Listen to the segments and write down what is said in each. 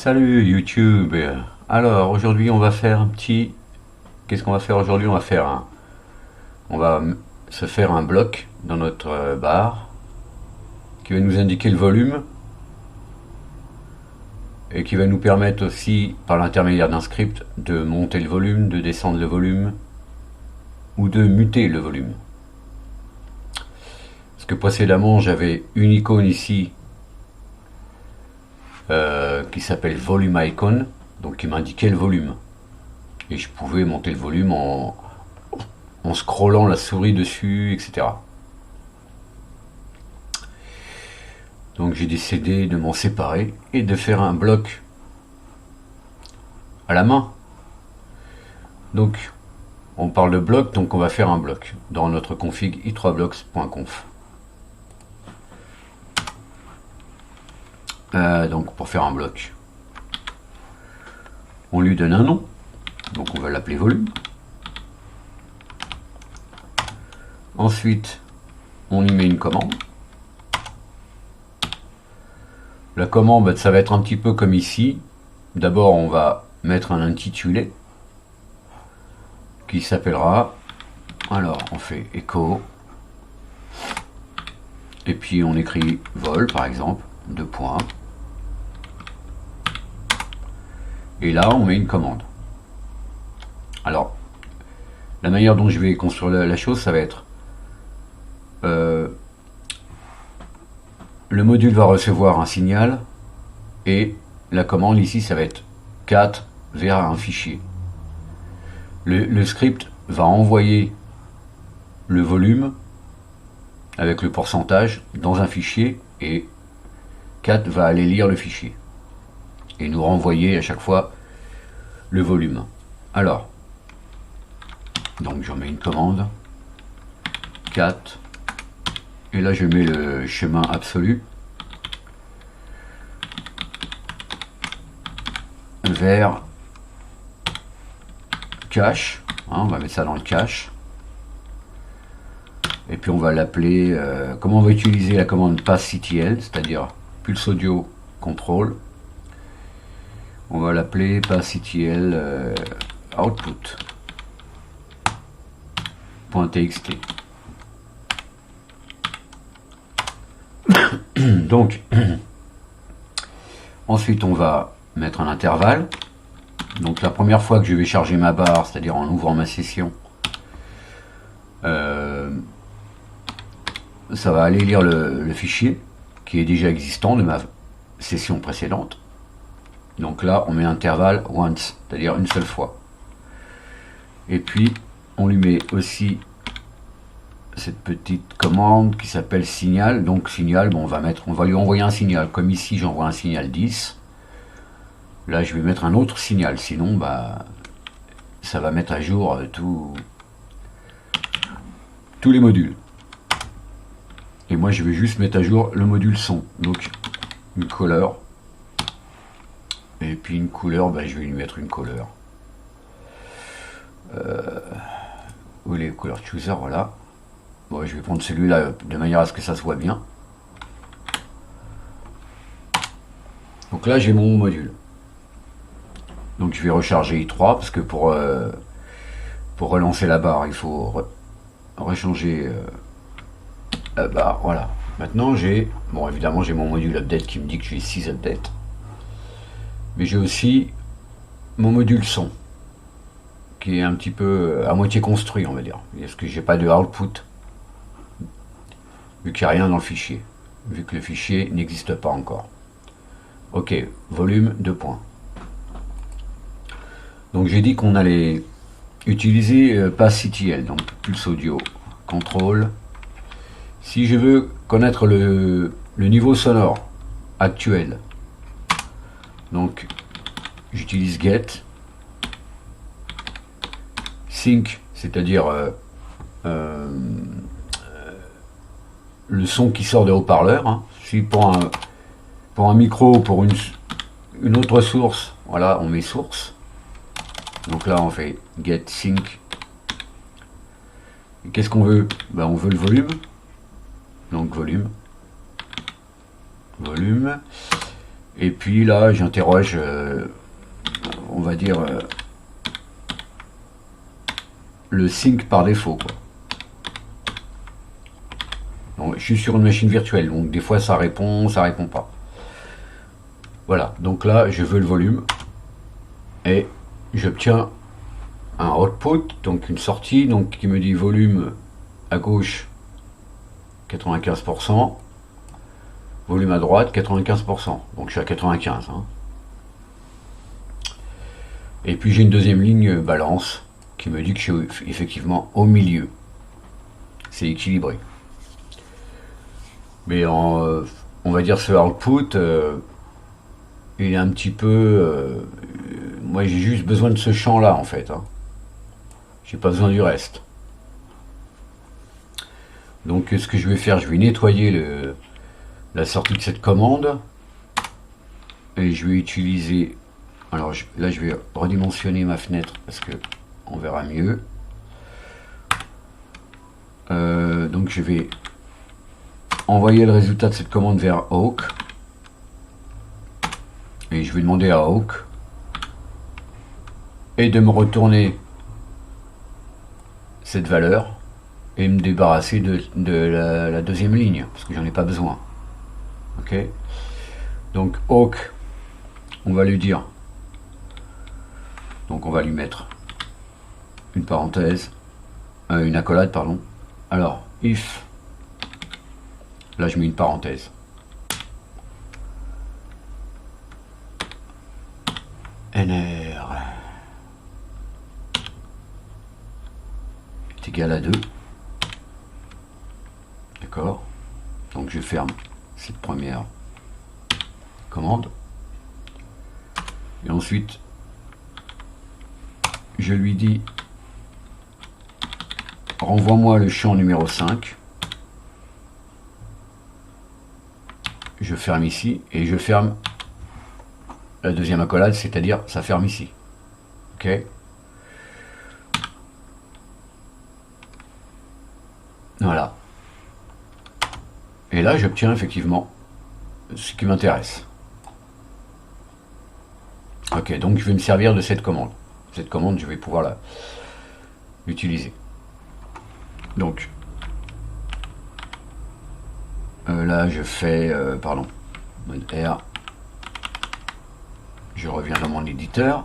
Salut YouTube. Alors aujourd'hui on va faire un petit. Qu'est-ce qu'on va faire aujourd'hui? On va se faire un bloc dans notre barre qui va nous indiquer le volume et qui va nous permettre aussi par l'intermédiaire d'un script de monter le volume, de descendre le volume ou de muter le volume. Parce que précédemment j'avais une icône ici qui s'appelle Volume Icon, donc qui m'indiquait le volume. Et je pouvais monter le volume en scrollant la souris dessus, etc. Donc j'ai décidé de m'en séparer et de faire un bloc à la main. Donc on parle de bloc, donc on va faire un bloc dans notre config i3blocks.conf. Donc pour faire un bloc, on lui donne un nom, donc on va l'appeler volume. Ensuite on y met une commande. La commande, ça va être un petit peu comme ici. D'abord on va mettre un intitulé qui s'appellera, alors on fait echo et puis on écrit vol par exemple, 2 points. Et là, on met une commande. Alors, la manière dont je vais construire la chose, ça va être le module va recevoir un signal et la commande ici, ça va être 4 vers un fichier. Le script va envoyer le volume avec le pourcentage dans un fichier et 4 va aller lire le fichier et nous renvoyer à chaque fois le volume. Alors, donc j'en mets une commande 4 et là je mets le chemin absolu vers cache, hein, on va mettre ça dans le cache et puis on va l'appeler comment on va utiliser la commande passctl, c'est-à-dire pulse audio control. On va l'appeler passctl output.txt. Donc, ensuite on va mettre un intervalle. Donc la première fois que je vais charger ma barre, c'est-à-dire en ouvrant ma session, ça va aller lire le fichier qui est déjà existant de ma session précédente. Donc là, on met intervalle once, c'est-à-dire une seule fois. Et puis, on lui met aussi cette petite commande qui s'appelle signal. Donc signal, bon, on va lui envoyer un signal. Comme ici, j'envoie un signal 10. Là, je vais mettre un autre signal. Sinon, ça va mettre à jour tous les modules. Et moi, je vais juste mettre à jour le module son. Donc, une couleur. Et puis une couleur, je vais lui mettre une couleur. Où est les couleurs chooser, voilà. Bon, je vais prendre celui-là de manière à ce que ça se voit bien. Donc là, j'ai mon module. Donc je vais recharger i3 parce que pour relancer la barre, il faut rechanger la barre. Voilà. Maintenant, évidemment, j'ai mon module update qui me dit que j'ai 6 updates. Mais j'ai aussi mon module son qui est un petit peu à moitié construit, on va dire, parce que j'ai pas de output vu qu'il n'y a rien dans le fichier, vu que le fichier n'existe pas encore. Ok, volume 2 points. Donc j'ai dit qu'on allait utiliser passctl, donc pulse audio control. Si je veux connaître le niveau sonore actuel, donc j'utilise get sync, c'est-à-dire le son qui sort des haut-parleurs, hein. Si pour un micro, pour une autre source, voilà, on met source. Donc là on fait get sync. Qu'est-ce qu'on veut? On veut le volume. Donc volume. Et puis là, j'interroge, on va dire, le sync par défaut, quoi. Donc, je suis sur une machine virtuelle, donc des fois ça répond pas. Voilà, donc là, je veux le volume et j'obtiens un output, donc une sortie, donc qui me dit volume à gauche 95%, volume à droite 95%, donc je suis à 95. Hein. Et puis j'ai une deuxième ligne balance qui me dit que je suis effectivement au milieu. C'est équilibré. Mais on va dire ce output, il est un petit peu... moi j'ai juste besoin de ce champ là en fait. Hein. J'ai pas besoin du reste. Donc ce que je vais faire, je vais nettoyer la sortie de cette commande. Et je vais utiliser... Alors là je vais redimensionner ma fenêtre parce que on verra mieux. Donc je vais envoyer le résultat de cette commande vers Hawk. Et je vais demander à Hawk et de me retourner cette valeur et me débarrasser de la deuxième ligne parce que j'en ai pas besoin. Ok. Donc Hawk, on va lui dire, donc on va lui mettre une parenthèse, une accolade pardon. Alors if, là je mets une parenthèse. NR est égal à 2. D'accord. Donc je ferme cette première commande. Et ensuite, je lui dis renvoie-moi le champ numéro 5. Je ferme ici et je ferme la deuxième accolade, c'est-à-dire ça ferme ici. Ok. Voilà. Et là, j'obtiens effectivement ce qui m'intéresse. Ok, donc je vais me servir de cette commande. Cette commande, je vais pouvoir l'utiliser. Donc, là, je fais, pardon, mode R. Je reviens dans mon éditeur.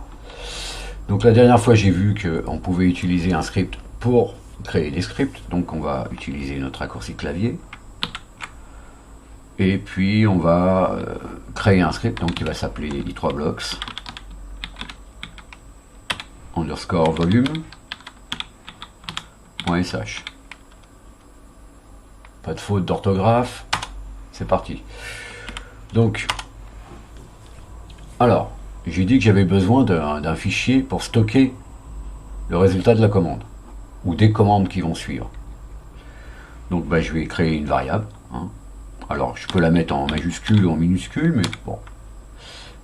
Donc la dernière fois, j'ai vu qu'on pouvait utiliser un script pour créer des scripts. Donc on va utiliser notre raccourci clavier. Et puis on va créer un script donc qui va s'appeler i3blocks underscore volume .sh. Pas de faute d'orthographe. C'est parti. Donc, alors, j'ai dit que j'avais besoin d'un fichier pour stocker le résultat de la commande ou des commandes qui vont suivre. Donc bah, je vais créer une variable. Hein. Alors je peux la mettre en majuscule ou en minuscule, mais bon.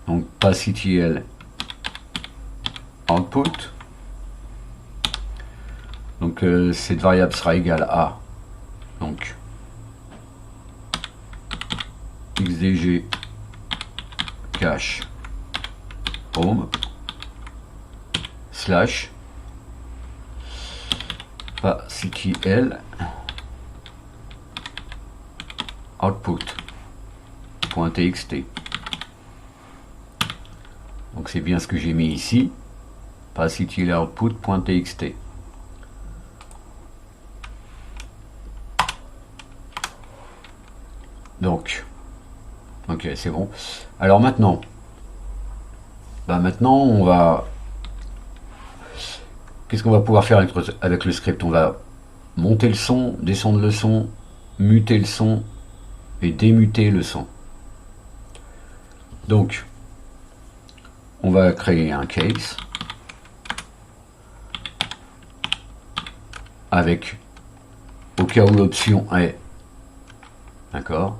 Donc passctl output. Donc cette variable sera égale à donc xdg cache home slash passctl output.txt. Donc c'est bien ce que j'ai mis ici, passctl output.txt. Donc, ok, c'est bon. Alors maintenant, on va... Qu'est-ce qu'on va pouvoir faire avec le script? On va monter le son, descendre le son, muter le son et démuter le son. Donc, on va créer un case avec, au cas où l'option est, d'accord.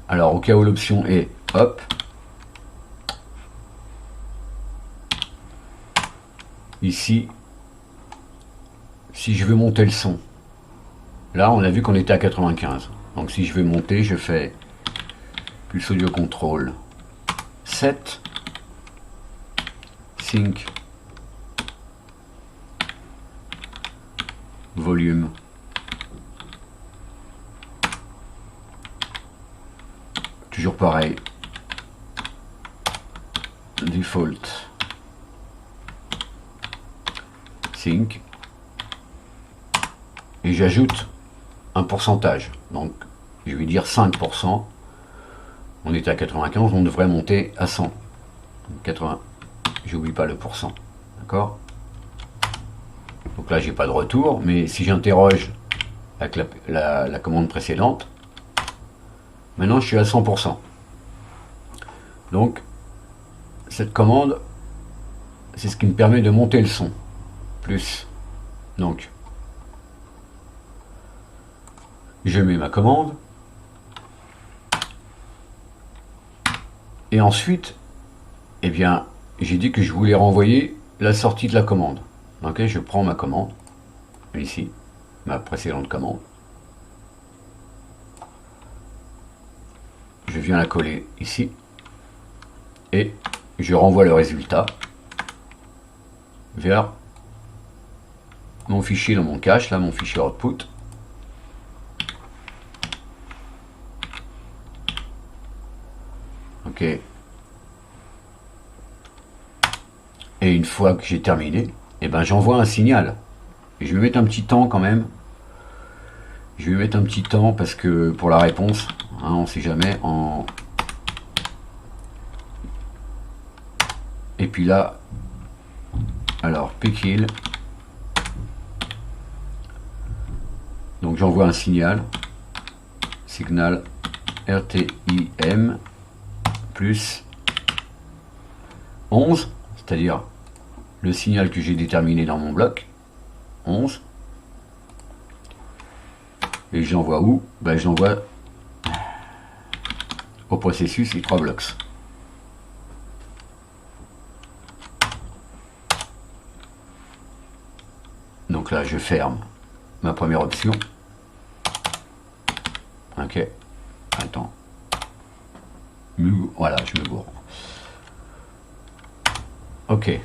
Alors, au cas où l'option est, hop, ici, si je veux monter le son, là on a vu qu'on était à 95. Donc si je veux monter, je fais plus audio control, 7, sync, volume, toujours pareil, default, sync, et j'ajoute un pourcentage, donc je vais dire 5%, on est à 95, on devrait monter à 100, 80, j'oublie pas le pourcent, d'accord? Donc là j'ai pas de retour, mais si j'interroge avec la commande précédente, maintenant je suis à 100%. Donc cette commande, c'est ce qui me permet de monter le son, plus, donc je mets ma commande, et ensuite, eh bien, j'ai dit que je voulais renvoyer la sortie de la commande. Ok, je prends ma commande, ici, ma précédente commande, je viens la coller ici, et je renvoie le résultat vers mon fichier dans mon cache, là, mon fichier output. Ok. Et une fois que j'ai terminé, eh ben j'envoie un signal. Et je vais mettre un petit temps quand même. Je vais mettre un petit temps parce que pour la réponse, hein, on ne sait jamais. Et puis là, alors pkill. Donc j'envoie un signal. Signal RTIM plus 11, c'est-à-dire le signal que j'ai déterminé dans mon bloc, 11, et je l'envoie où? Ben, je l'envoie au processus i3blocks. Donc là je ferme ma première option. Ok, attends, voilà, je me bourre. Ok,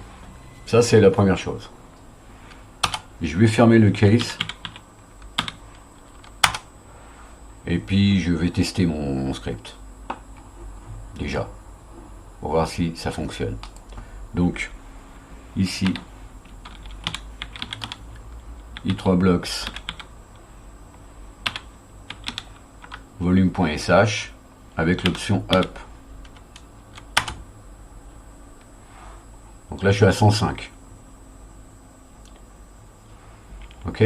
ça c'est la première chose. Je vais fermer le case. Et puis je vais tester mon script. Déjà. Pour voir si ça fonctionne. Donc, ici, i3blocks volume.sh avec l'option up. Donc là je suis à 105. Ok.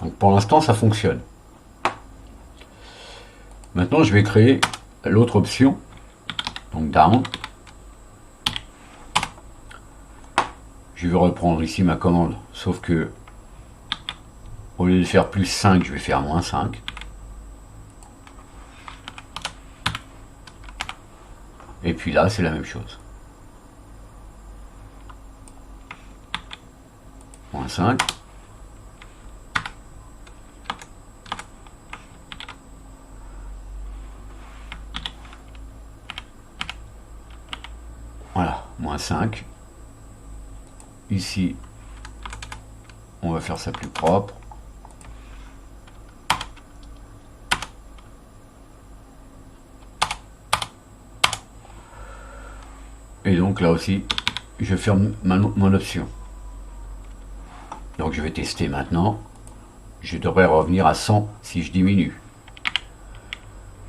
Donc pour l'instant ça fonctionne. Maintenant je vais créer l'autre option. Donc down. Je vais reprendre ici ma commande. Sauf que au lieu de faire plus 5, je vais faire moins 5. Et puis là c'est la même chose. Moins 5. Voilà, moins 5. Ici, on va faire ça plus propre. Et donc là aussi, je ferme mon option. Donc je vais tester maintenant. Je devrais revenir à 100 si je diminue.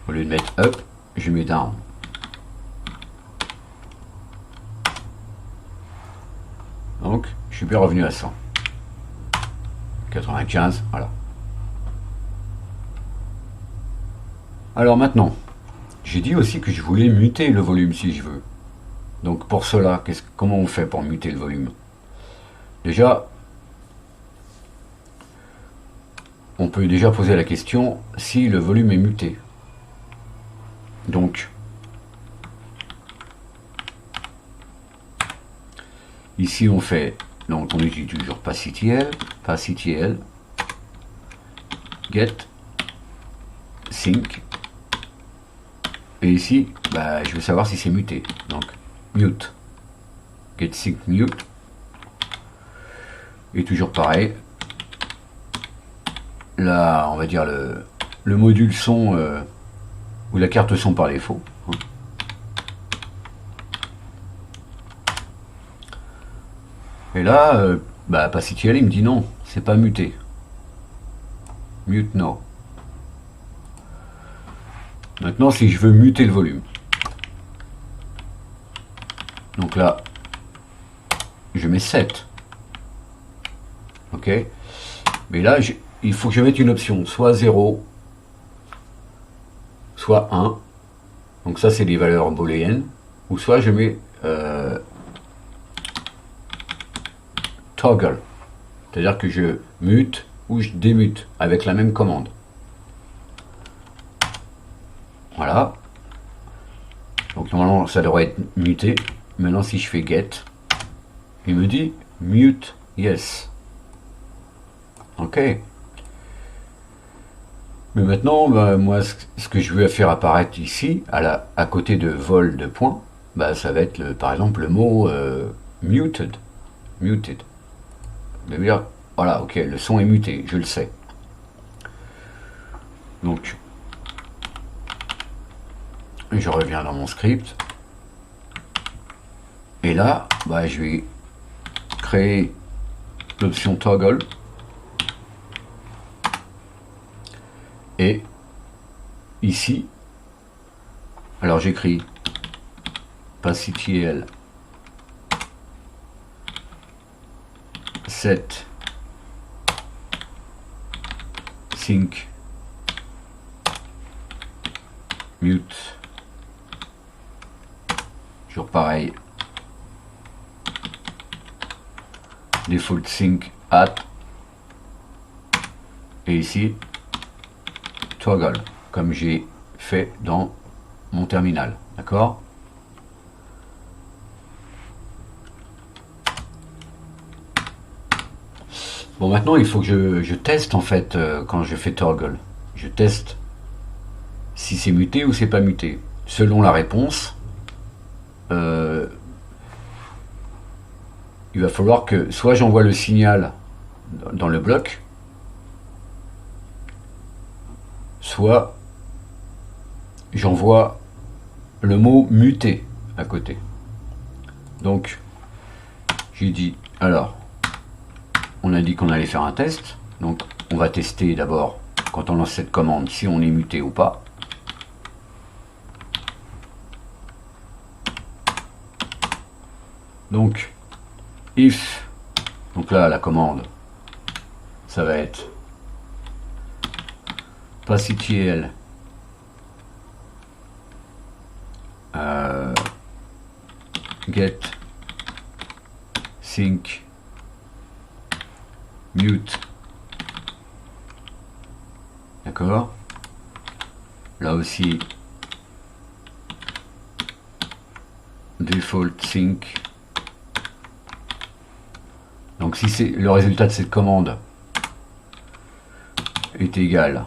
Au lieu de mettre up, je mets down. Donc je suis bien revenu à 100. 95, voilà. Alors maintenant, j'ai dit aussi que je voulais muter le volume si je veux. Donc pour cela, comment on fait pour muter le volume? Déjà, on peut déjà poser la question si le volume est muté. Donc, ici on fait, donc on utilise toujours passctl, get sync Et ici, bah, je veux savoir si c'est muté. Donc, mute. Get sync mute. Et toujours pareil. Là, on va dire le module son ou la carte son par défaut. Et là, bah, PassiTiel, il me dit non, c'est pas muté. Mute no. Maintenant, si je veux muter le volume. Donc là, je mets 7. Ok. Mais là, il faut que je mette une option, soit 0, soit 1. Donc ça, c'est des valeurs booléennes. Ou soit je mets toggle. C'est-à-dire que je mute ou je démute avec la même commande. Voilà. Donc normalement, ça devrait être muté. Maintenant, si je fais get, il me dit mute yes. Ok. Mais maintenant, bah, moi, ce que je veux faire apparaître ici, à côté de vol de points, bah, ça va être par exemple le mot muted. Muted. De dire, voilà, ok, le son est muté, je le sais. Donc, je reviens dans mon script. Et là, bah, je vais créer l'option toggle. Et ici, alors j'écris PassiTiel set sync mute, toujours pareil, default sync at, et ici toggle, comme j'ai fait dans mon terminal, d'accord? Bon, maintenant il faut que je teste en fait quand je fais toggle. Je teste si c'est muté ou c'est pas muté. Selon la réponse, il va falloir que soit j'envoie le signal dans le bloc, soit j'envoie le mot muté à côté. Donc j'ai dit, alors on a dit qu'on allait faire un test, donc on va tester d'abord quand on lance cette commande si on est muté ou pas. Donc if, donc là la commande ça va être PassiTiel get sync mute, d'accord, là aussi default sync. Donc si c'est le résultat de cette commande est égal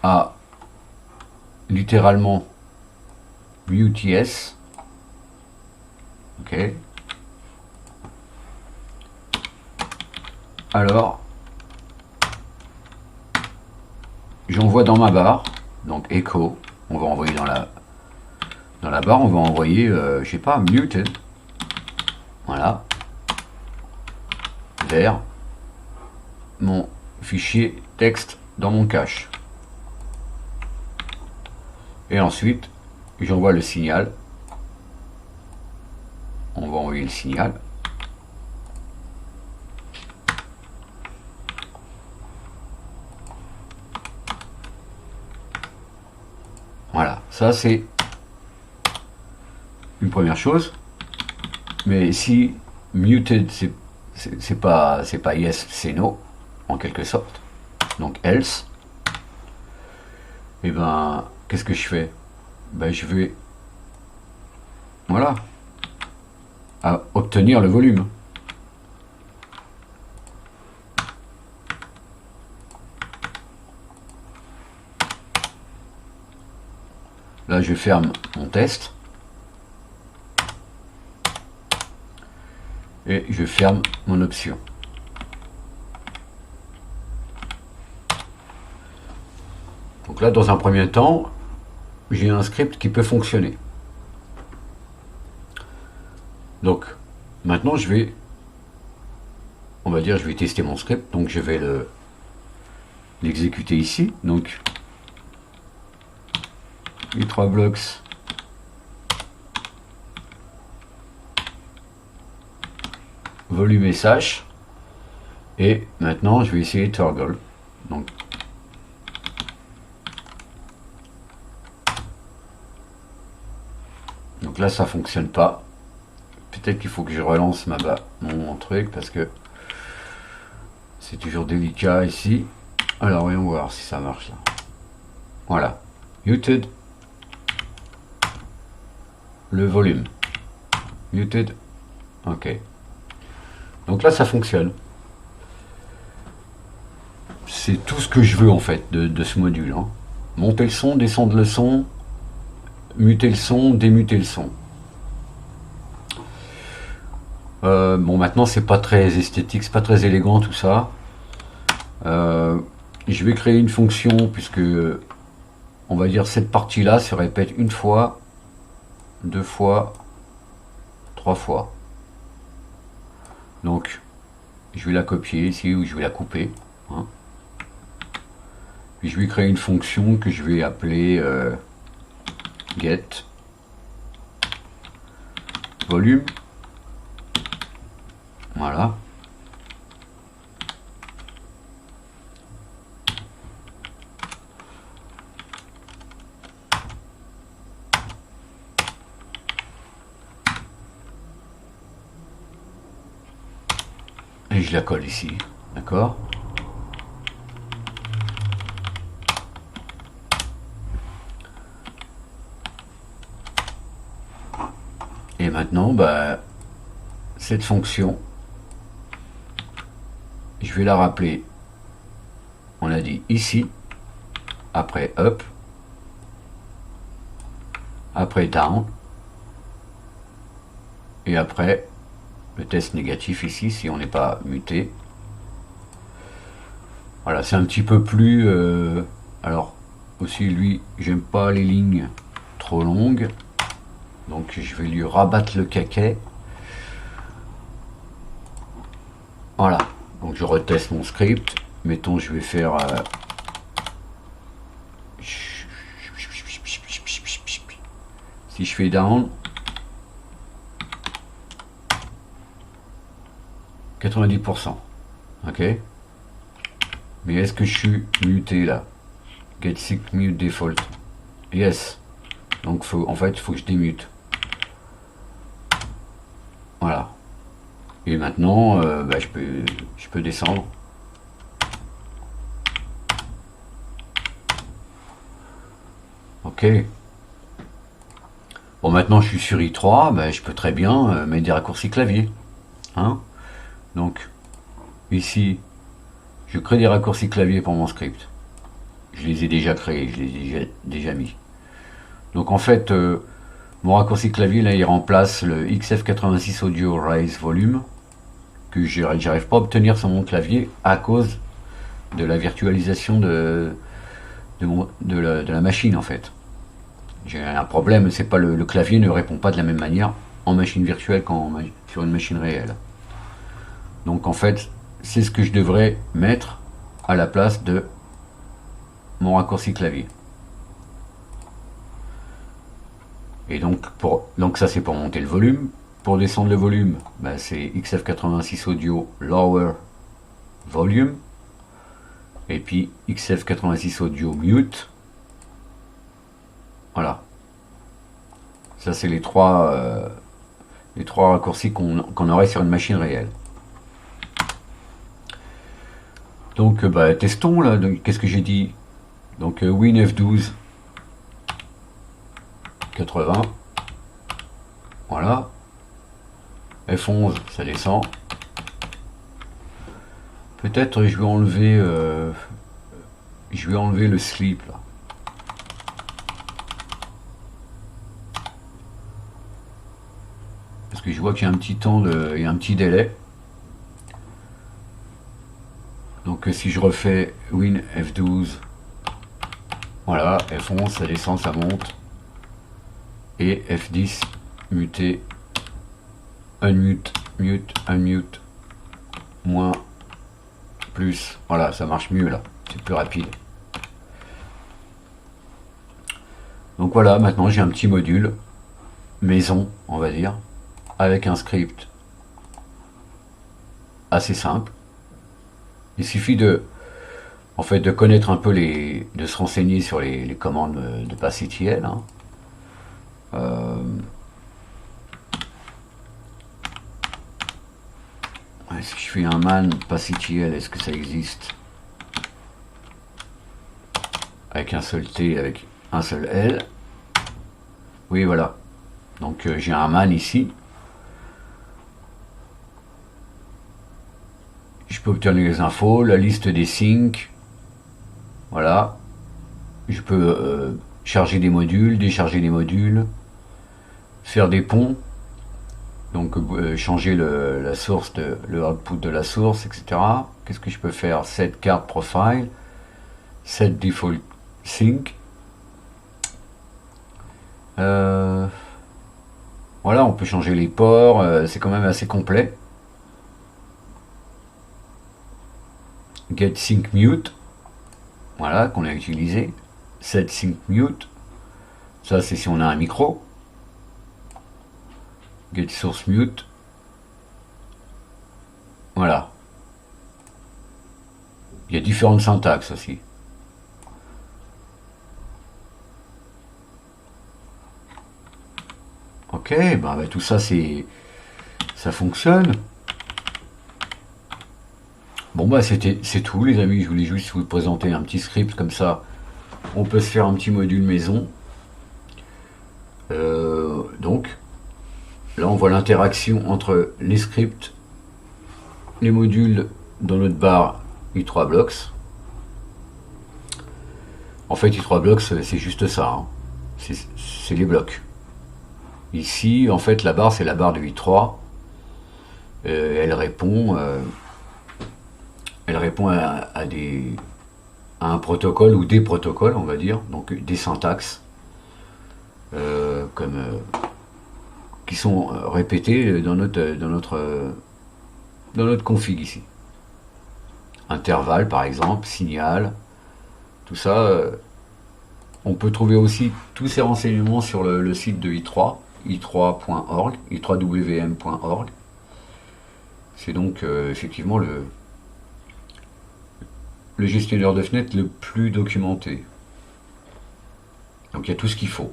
à littéralement mute yes, ok, alors j'envoie dans ma barre, donc echo, on va envoyer dans la barre, on va envoyer je sais pas, muted, voilà, vers mon fichier texte dans mon cache. Et ensuite, j'envoie le signal. On va envoyer le signal. Voilà, ça c'est une première chose. Mais si muted c'est pas yes, c'est no en quelque sorte. Donc else, et ben qu'est-ce que je fais? Ben je vais, voilà, à obtenir le volume. Là, je ferme mon test. Et je ferme mon option. Donc là, dans un premier temps, j'ai un script qui peut fonctionner. Donc, maintenant, on va dire, je vais tester mon script. Donc, je vais l'exécuter ici. Donc, ultrablocks volume SH. Et maintenant, je vais essayer toggle. Donc là, ça fonctionne pas. Peut-être qu'il faut que je relance mon truc parce que c'est toujours délicat ici. Alors, voyons voir si ça marche là. Voilà. Muted. Le volume. Muted. Ok. Donc là, ça fonctionne. C'est tout ce que je veux en fait de ce module. Hein. Monter le son, descendre le son, muter le son, démuter le son. Bon, maintenant c'est pas très esthétique, c'est pas très élégant tout ça. Je vais créer une fonction puisque on va dire cette partie-là se répète une fois, deux fois, trois fois. Donc je vais la copier ici ou je vais la couper. Hein. Puis je vais créer une fonction que je vais appeler get volume. Voilà. Et je la colle ici. D'accord ? Et maintenant, cette fonction, je vais la rappeler. On a dit ici, après up, après down, et après le test négatif ici, si on n'est pas muté. Voilà, c'est un petit peu plus... alors, aussi, lui, j'aime pas les lignes trop longues. Donc, je vais lui rabattre le caquet. Voilà. Donc, je reteste mon script. Mettons, je vais faire... si je fais down... 90%. Ok. Mais est-ce que je suis muté là? Get sync mute default. Yes. Donc en fait, il faut que je démute. Voilà. Et maintenant, je peux descendre. Ok. Bon, maintenant je suis sur i3, je peux très bien mettre des raccourcis clavier. Hein? Donc, ici, je crée des raccourcis clavier pour mon script. Je les ai déjà créés, je les ai déjà mis. Donc en fait, mon raccourci clavier, là, il remplace le XF86 Audio Raise Volume, que j'arrive pas à obtenir sur mon clavier à cause de la virtualisation de la machine, en fait. J'ai un problème, c'est pas le clavier ne répond pas de la même manière en machine virtuelle qu'en sur une machine réelle. Donc en fait, c'est ce que je devrais mettre à la place de mon raccourci clavier. Et donc ça c'est pour monter le volume. Pour descendre le volume, c'est XF86 Audio Lower Volume. Et puis XF86 Audio Mute. Voilà. Ça c'est les trois raccourcis qu'on aurait sur une machine réelle. Donc testons là, qu'est-ce que j'ai dit? Donc Win-F12 80, voilà. F11 ça descend. Peut-être je vais enlever le sleep là. que je vois qu'il y a un petit temps, il y a un petit délai. Donc si je refais Win F12, voilà, F11, ça descend, ça monte. Et F10, muter, unmute, mute, unmute, moins, plus. Voilà, ça marche mieux là, c'est plus rapide. Donc voilà, maintenant j'ai un petit module maison, on va dire, avec un script assez simple. Il suffit en fait, de connaître un peu de se renseigner sur les commandes de PassETL. Hein. Si je fais un man PassETL, est-ce que ça existe? Avec un seul T, avec un seul L. Oui, voilà. Donc j'ai un man ici. Je peux obtenir les infos, la liste des syncs. Voilà. Je peux charger des modules, décharger des modules, faire des ponts. Donc changer la source, le output de la source, etc. Qu'est-ce que je peux faire? Set card profile, set default sync. Voilà, on peut changer les ports, c'est quand même assez complet. Get sync mute, voilà, qu'on a utilisé. Set sync mute, ça c'est si on a un micro. Get source mute, voilà. Il y a différentes syntaxes aussi. Ok, bah tout ça ça fonctionne. Bon bah c'est tout les amis, je voulais juste vous présenter un petit script comme ça. On peut se faire un petit module maison. Donc là on voit l'interaction entre les scripts, les modules dans notre barre i3 blocks. En fait i3 blocks c'est juste ça, hein. C'est les blocs. Ici en fait la barre c'est la barre de i3. Elle répond à un protocole ou des protocoles, on va dire, donc des syntaxes qui sont répétés dans notre config ici. Intervalle par exemple, signal, tout ça. On peut trouver aussi tous ces renseignements sur le site de i3, i3.org, i3wm.org. C'est donc effectivement le gestionnaire de fenêtres le plus documenté. Donc il y a tout ce qu'il faut.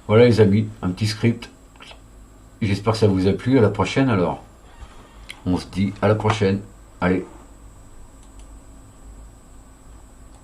Voilà les amis, un petit script. J'espère que ça vous a plu. À la prochaine alors. On se dit à la prochaine. Allez.